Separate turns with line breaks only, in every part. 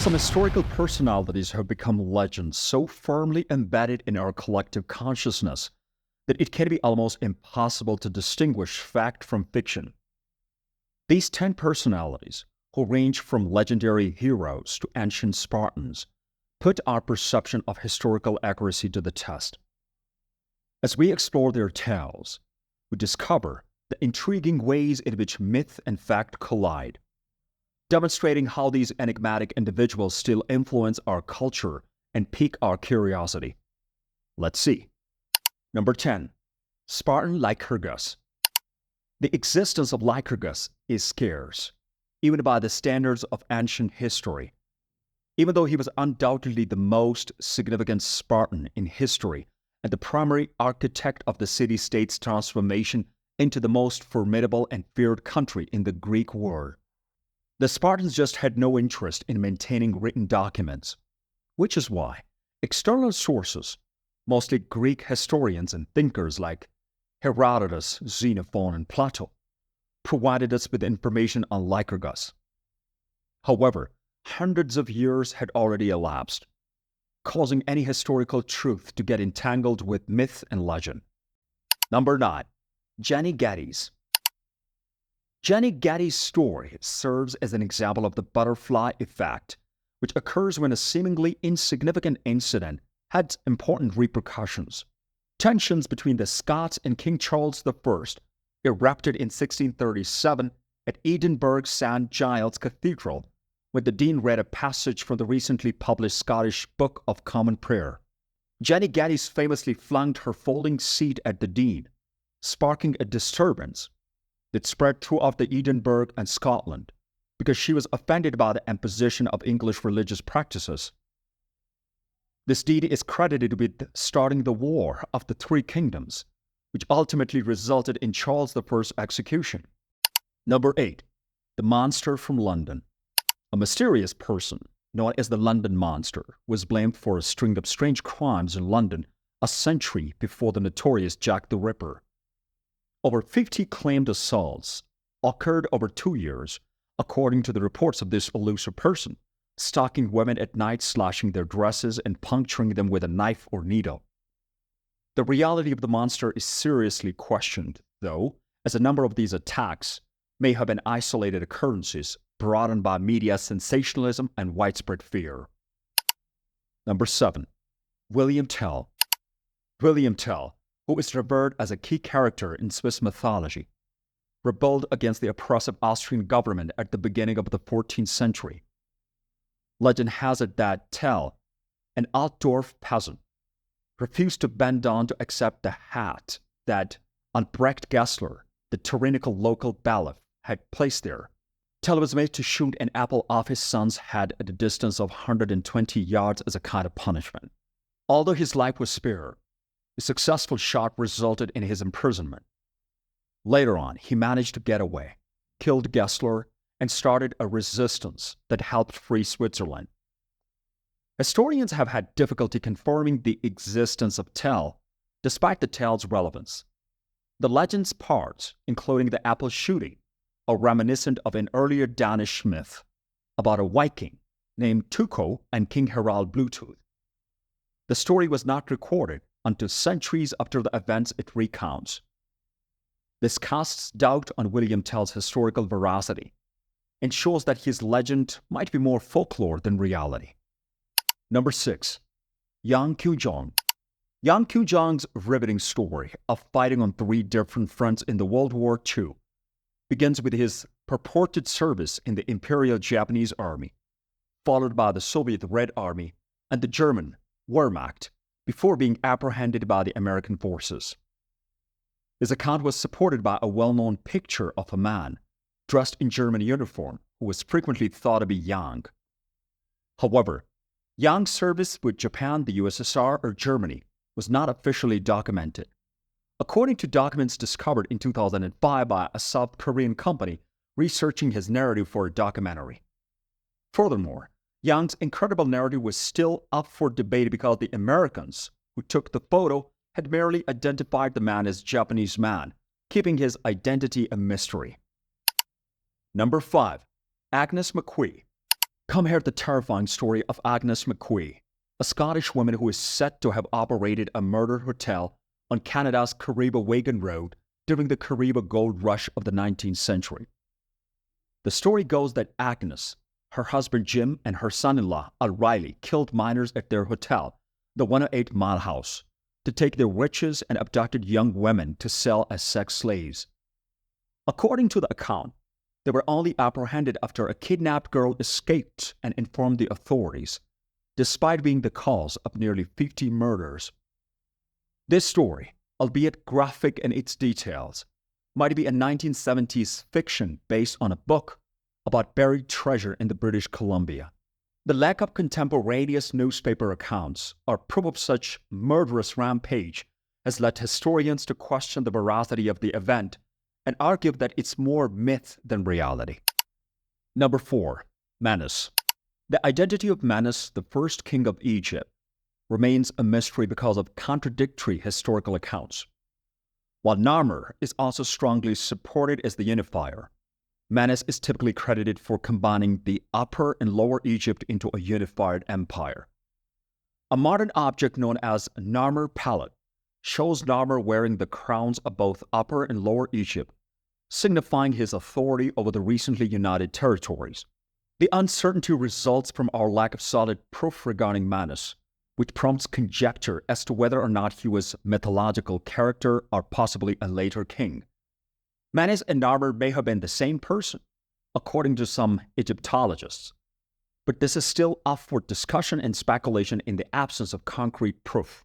Some historical personalities have become legends so firmly embedded in our collective consciousness that it can be almost impossible to distinguish fact from fiction. These 10 personalities, who range from legendary heroes to ancient Spartans, put our perception of historical accuracy to the test. As we explore their tales, we discover the intriguing ways in which myth and fact collide, demonstrating how these enigmatic individuals still influence our culture and pique our curiosity. Let's see. Number 10. Spartan Lycurgus. The existence of Lycurgus is scarce, even by the standards of ancient history. Even though he was undoubtedly the most significant Spartan in history and the primary architect of the city-state's transformation into the most formidable and feared country in the Greek world, the Spartans just had no interest in maintaining written documents, which is why external sources, mostly Greek historians and thinkers like Herodotus, Xenophon, and Plato, provided us with information on Lycurgus. However, hundreds of years had already elapsed, causing any historical truth to get entangled with myth and legend. Number 9. Jenny Geddes. Jenny Geddes' story serves as an example of the butterfly effect, which occurs when a seemingly insignificant incident had important repercussions. Tensions between the Scots and King Charles I erupted in 1637 at Edinburgh's St. Giles Cathedral when the Dean read a passage from the recently published Scottish Book of Common Prayer. Jenny Geddes famously flung her folding seat at the Dean, sparking a disturbance that spread throughout the Edinburgh and Scotland because she was offended by the imposition of English religious practices. This deed is credited with starting the War of the Three Kingdoms, which ultimately resulted in Charles I's execution. Number 8. The Monster from London. A mysterious person, known as the London Monster, was blamed for a string of strange crimes in London a century before the notorious Jack the Ripper. Over 50 claimed assaults occurred over 2 years, according to the reports of this elusive person, stalking women at night, slashing their dresses, and puncturing them with a knife or needle. The reality of the monster is seriously questioned, though, as a number of these attacks may have been isolated occurrences brought on by media sensationalism and widespread fear. Number 7. William Tell. William Tell, who is revered as a key character in Swiss mythology, rebelled against the oppressive Austrian government at the beginning of the 14th century. Legend has it that Tell, an Altdorf peasant, refused to bend down to accept the hat that Albrecht Gessler, the tyrannical local bailiff, had placed there. Tell was made to shoot an apple off his son's head at a distance of 120 yards as a kind of punishment. Although his life was spared, a successful shot resulted in his imprisonment. Later on, he managed to get away, killed Gessler, and started a resistance that helped free Switzerland. Historians have had difficulty confirming the existence of Tell, despite the tale's relevance. The legend's parts, including the apple shooting, are reminiscent of an earlier Danish myth about a Viking named Tuco and King Harald Bluetooth. The story was not recorded until centuries after the events it recounts. This casts doubt on William Tell's historical veracity and shows that his legend might be more folklore than reality. Number 6. Yang Qiujong. Yang Qiujong's riveting story of fighting on 3 different fronts in the World War II begins with his purported service in the Imperial Japanese Army, followed by the Soviet Red Army and the German Wehrmacht, before being apprehended by the American forces. His account was supported by a well-known picture of a man dressed in German uniform who was frequently thought to be Yang. However, Yang's service with Japan, the USSR, or Germany was not officially documented. According to documents discovered in 2005 by a South Korean company researching his narrative for a documentary. Furthermore, Yang's incredible narrative was still up for debate because the Americans who took the photo had merely identified the man as Japanese man, keeping his identity a mystery. Number 5. Agnes McQueen. Come hear the terrifying story of Agnes McQueen, a Scottish woman who is said to have operated a murder hotel on Canada's Kariba-Wagon Road during the Kariba gold rush of the 19th century. The story goes that Agnes, her husband Jim, and her son-in-law O'Reilly killed miners at their hotel, the 108 Mile House, to take their riches and abducted young women to sell as sex slaves. According to the account, they were only apprehended after a kidnapped girl escaped and informed the authorities, despite being the cause of nearly 50 murders. This story, albeit graphic in its details, might be a 1970s fiction based on a book about buried treasure in the British Columbia. The lack of contemporaneous newspaper accounts or proof of such murderous rampage has led historians to question the veracity of the event and argue that it's more myth than reality. Number 4. Menes. The identity of Menes, the first king of Egypt, remains a mystery because of contradictory historical accounts. While Narmer is also strongly supported as the unifier, Menes is typically credited for combining the Upper and Lower Egypt into a unified empire. A modern object known as Narmer Palette shows Narmer wearing the crowns of both Upper and Lower Egypt, signifying his authority over the recently united territories. The uncertainty results from our lack of solid proof regarding Menes, which prompts conjecture as to whether or not he was a mythological character or possibly a later king. Menes and Narmer may have been the same person, according to some Egyptologists, but this is still up for discussion and speculation in the absence of concrete proof.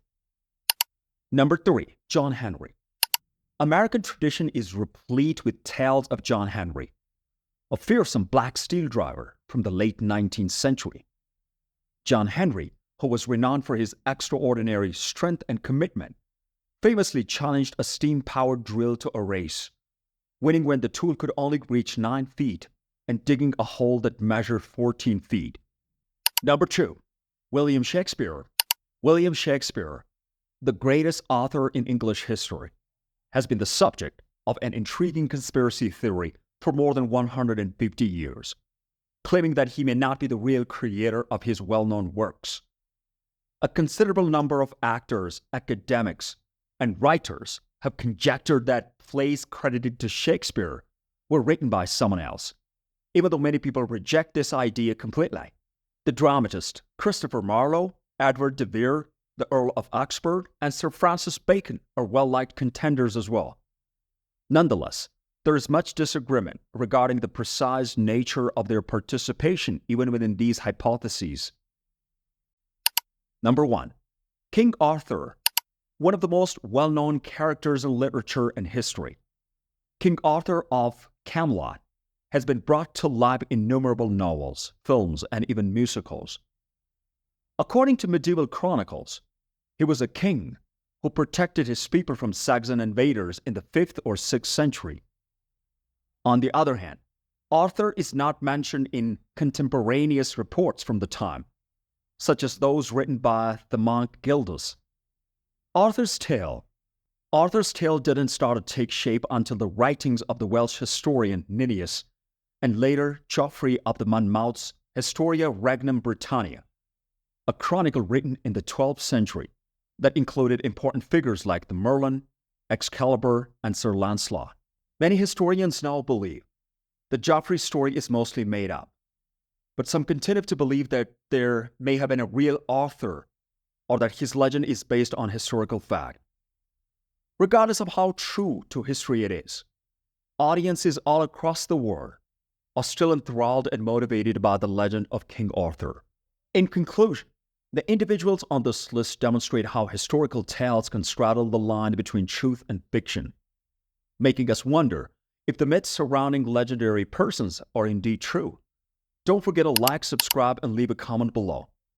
Number 3. John Henry. American tradition is replete with tales of John Henry, a fearsome black steel driver from the late 19th century. John Henry, who was renowned for his extraordinary strength and commitment, famously challenged a steam-powered drill to a race, winning when the tool could only reach 9 feet and digging a hole that measured 14 feet. Number 2. William Shakespeare. William Shakespeare, the greatest author in English history, has been the subject of an intriguing conspiracy theory for more than 150 years, claiming that he may not be the real creator of his well-known works. A considerable number of actors, academics, and writers have conjectured that plays credited to Shakespeare were written by someone else, even though many people reject this idea completely. The dramatist Christopher Marlowe, Edward de Vere, the Earl of Oxford, and Sir Francis Bacon are well-liked contenders as well. Nonetheless, there is much disagreement regarding the precise nature of their participation even within these hypotheses. Number 1. King Arthur, one of the most well-known characters in literature and history. King Arthur of Camelot has been brought to life in innumerable novels, films, and even musicals. According to medieval chronicles, he was a king who protected his people from Saxon invaders in the 5th or 6th century. On the other hand, Arthur is not mentioned in contemporaneous reports from the time, such as those written by the monk Gildas. Arthur's Tale didn't start to take shape until the writings of the Welsh historian Nennius and later Geoffrey of the Monmouth's Historia Regnum Britannia, a chronicle written in the 12th century that included important figures like the Merlin, Excalibur, and Sir Lancelot. Many historians now believe that Geoffrey's story is mostly made up, but some continue to believe that there may have been a real author or that his legend is based on historical fact. Regardless of how true to history it is, audiences all across the world are still enthralled and motivated by the legend of King Arthur. In conclusion, the individuals on this list demonstrate how historical tales can straddle the line between truth and fiction, making us wonder if the myths surrounding legendary persons are indeed true. Don't forget to like, subscribe, and leave a comment below.